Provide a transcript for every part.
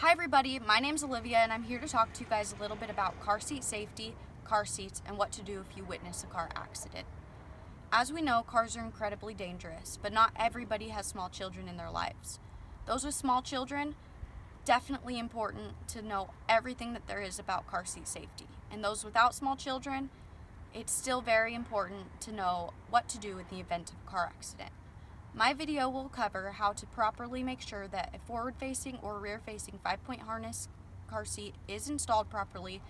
Hi everybody, my name's Olivia and I'm here to talk to you guys a little bit about car seat safety, car seats, and what to do if you witness a car accident. As we know, cars are incredibly dangerous, but not everybody has small children in their lives. Those with small children, definitely important to know everything that there is about car seat safety. And those without small children, it's still very important to know what to do in the event of a car accident. My video will cover how to properly make sure that a forward-facing or rear-facing 5-point harness car seat is installed properly,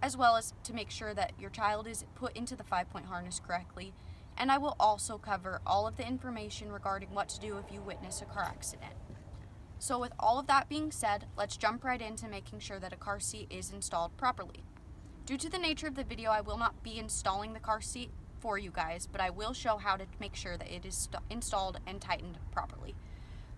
as well as to make sure that your child is put into the 5-point harness correctly. And I will also cover all of the information regarding what to do if you witness a car accident. So with all of that being said, let's jump right into making sure that a car seat is installed properly. Due to the nature of the video, I will not be installing the car seat for you guys, but I will show how to make sure that it is installed and tightened properly.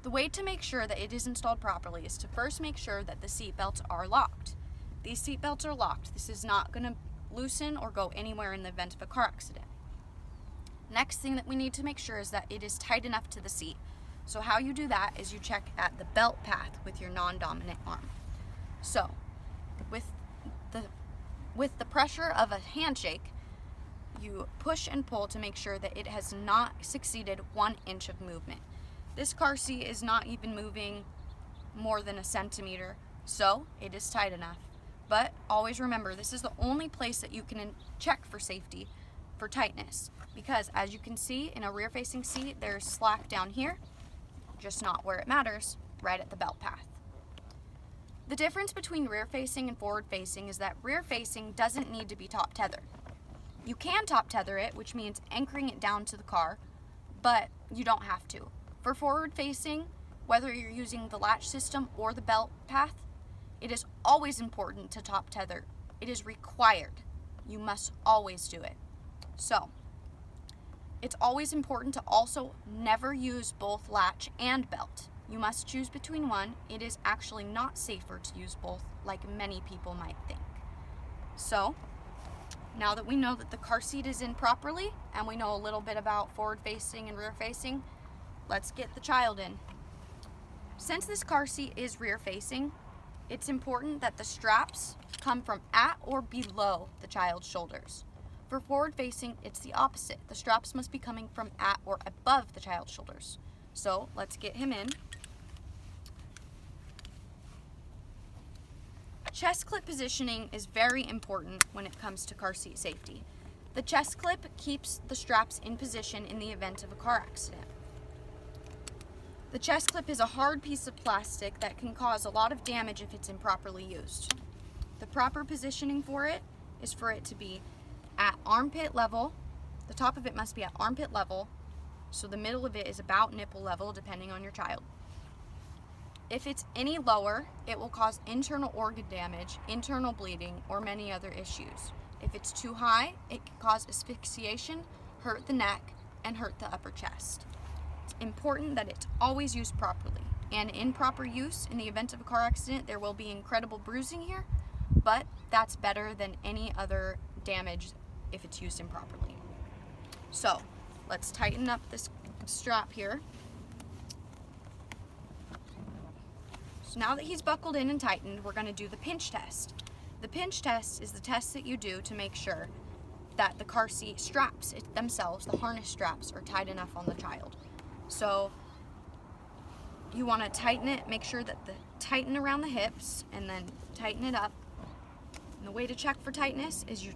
The way to make sure that it is installed properly is to first make sure that the seat belts are locked. These seat belts are locked. This is not going to loosen or go anywhere in the event of a car accident. Next thing that we need to make sure is that it is tight enough to the seat. So how you do that is you check at the belt path with your non-dominant arm. So with the pressure of a handshake, you push and pull to make sure that it has not succeeded 1 inch of movement. This car seat is not even moving more than a centimeter, so it is tight enough. But always remember, this is the only place that you can check for safety for tightness, because as you can see in a rear-facing seat, there's slack down here, just not where it matters, right at the belt path. The difference between rear-facing and forward-facing is that rear-facing doesn't need to be top tethered. You can top tether it, which means anchoring it down to the car, but you don't have to. For forward facing, whether you're using the latch system or the belt path, it is always important to top tether. It is required. You must always do it. So, it's always important to also never use both latch and belt. You must choose between one. It is actually not safer to use both, like many people might think. So, now that we know that the car seat is in properly and we know a little bit about forward facing and rear facing, let's get the child in. Since this car seat is rear facing, it's important that the straps come from at or below the child's shoulders. For forward facing, it's the opposite. The straps must be coming from at or above the child's shoulders. So let's get him in. Chest clip positioning is very important when it comes to car seat safety. The chest clip keeps the straps in position in the event of a car accident. The chest clip is a hard piece of plastic that can cause a lot of damage if it's improperly used. The proper positioning for it is for it to be at armpit level. The top of it must be at armpit level, so the middle of it is about nipple level depending on your child. If it's any lower, it will cause internal organ damage, internal bleeding, or many other issues. If it's too high, it can cause asphyxiation, hurt the neck, and hurt the upper chest. It's important that it's always used properly. And in proper use, in the event of a car accident, there will be incredible bruising here, but that's better than any other damage if it's used improperly. So, let's tighten up this strap here. So now that he's buckled in and tightened, we're going to do the pinch test. The pinch test is the test that you do to make sure that the car seat straps themselves, the harness straps, are tight enough on the child. So you want to tighten it, make sure that tighten around the hips, and then tighten it up. And the way to check for tightness is you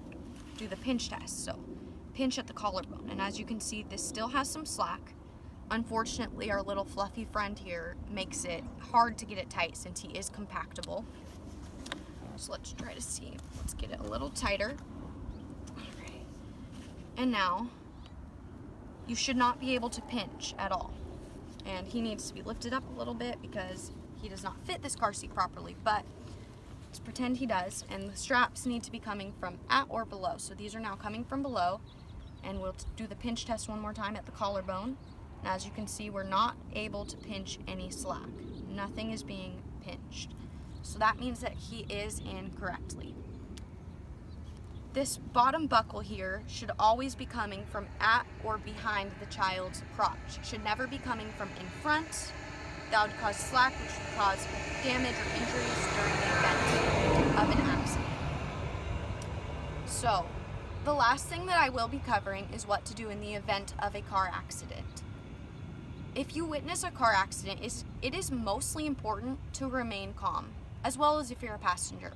do the pinch test. So pinch at the collarbone, and as you can see, this still has some slack. Unfortunately, our little fluffy friend here makes it hard to get it tight since he is compactable. So let's try to see. Let's get it a little tighter. Alright. And now, you should not be able to pinch at all. And he needs to be lifted up a little bit because he does not fit this car seat properly, but let's pretend he does. And the straps need to be coming from at or below. So these are now coming from below. And we'll do the pinch test one more time at the collarbone. And as you can see, we're not able to pinch any slack. Nothing is being pinched. So that means that he is in correctly. This bottom buckle here should always be coming from at or behind the child's crotch. It should never be coming from in front That would cause slack, which would cause damage or injuries during the event of an accident. So, the last thing that I will be covering is what to do in the event of a car accident. If you witness a car accident, it is mostly important to remain calm, as well as if you're a passenger.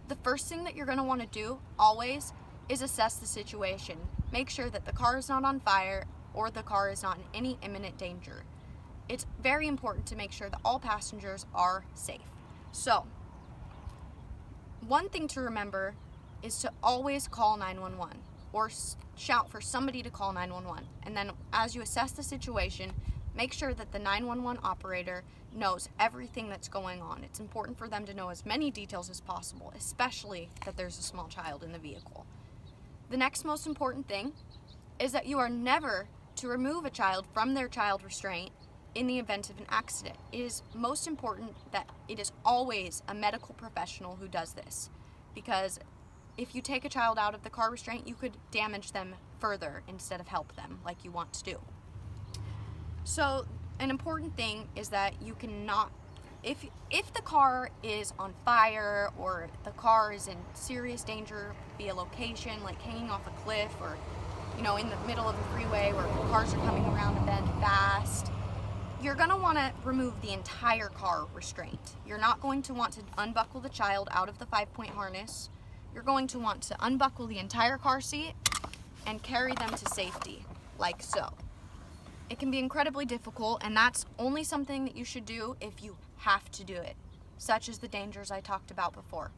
The first thing that you're going to want to do, always, is assess the situation. Make sure that the car is not on fire or the car is not in any imminent danger. It's very important to make sure that all passengers are safe. So, one thing to remember is to always call 911 or shout for somebody to call 911. And then as you assess the situation, make sure that the 911 operator knows everything that's going on. It's important for them to know as many details as possible, especially that there's a small child in the vehicle. The next most important thing is that you are never to remove a child from their child restraint in the event of an accident. It is most important that it is always a medical professional who does this, because if you take a child out of the car restraint, you could damage them further instead of help them like you want to do. So an important thing is that you cannot, if the car is on fire or the car is in serious danger via location, like hanging off a cliff or in the middle of a freeway where cars are coming around a bend fast, you're going to want to remove the entire car restraint. You're not going to want to unbuckle the child out of the 5-point harness. You're going to want to unbuckle the entire car seat and carry them to safety, like so. It can be incredibly difficult, and that's only something that you should do if you have to do it, such as the dangers I talked about before.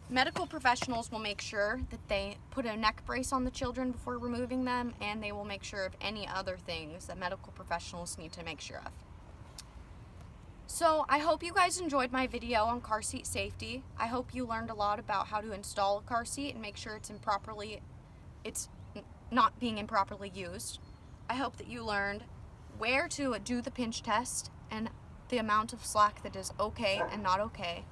Medical professionals will make sure that they put a neck brace on the children before removing them, and they will make sure of any other things that medical professionals need to make sure of. So I hope you guys enjoyed my video on car seat safety. I hope you learned a lot about how to install a car seat and make sure it's not being improperly used. I hope that you learned where to do the pinch test and the amount of slack that is okay and not okay,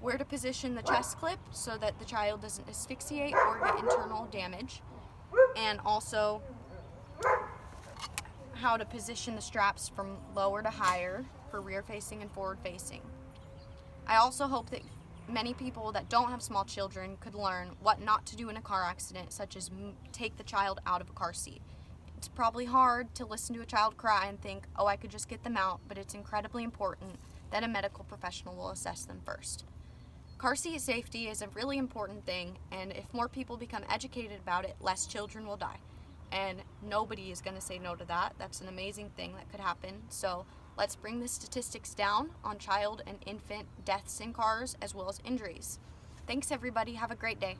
where to position the chest clip so that the child doesn't asphyxiate or get internal damage, and also how to position the straps from lower to higher for rear facing and forward facing. I also hope that many people that don't have small children could learn what not to do in a car accident, such as take the child out of a car seat. It's probably hard to listen to a child cry and think, oh, I could just get them out, but it's incredibly important that a medical professional will assess them first. Car seat safety is a really important thing, and if more people become educated about it, less children will die. And nobody is going to say no to that. That's an amazing thing that could happen. So let's bring the statistics down on child and infant deaths in cars as well as injuries. Thanks, everybody. Have a great day.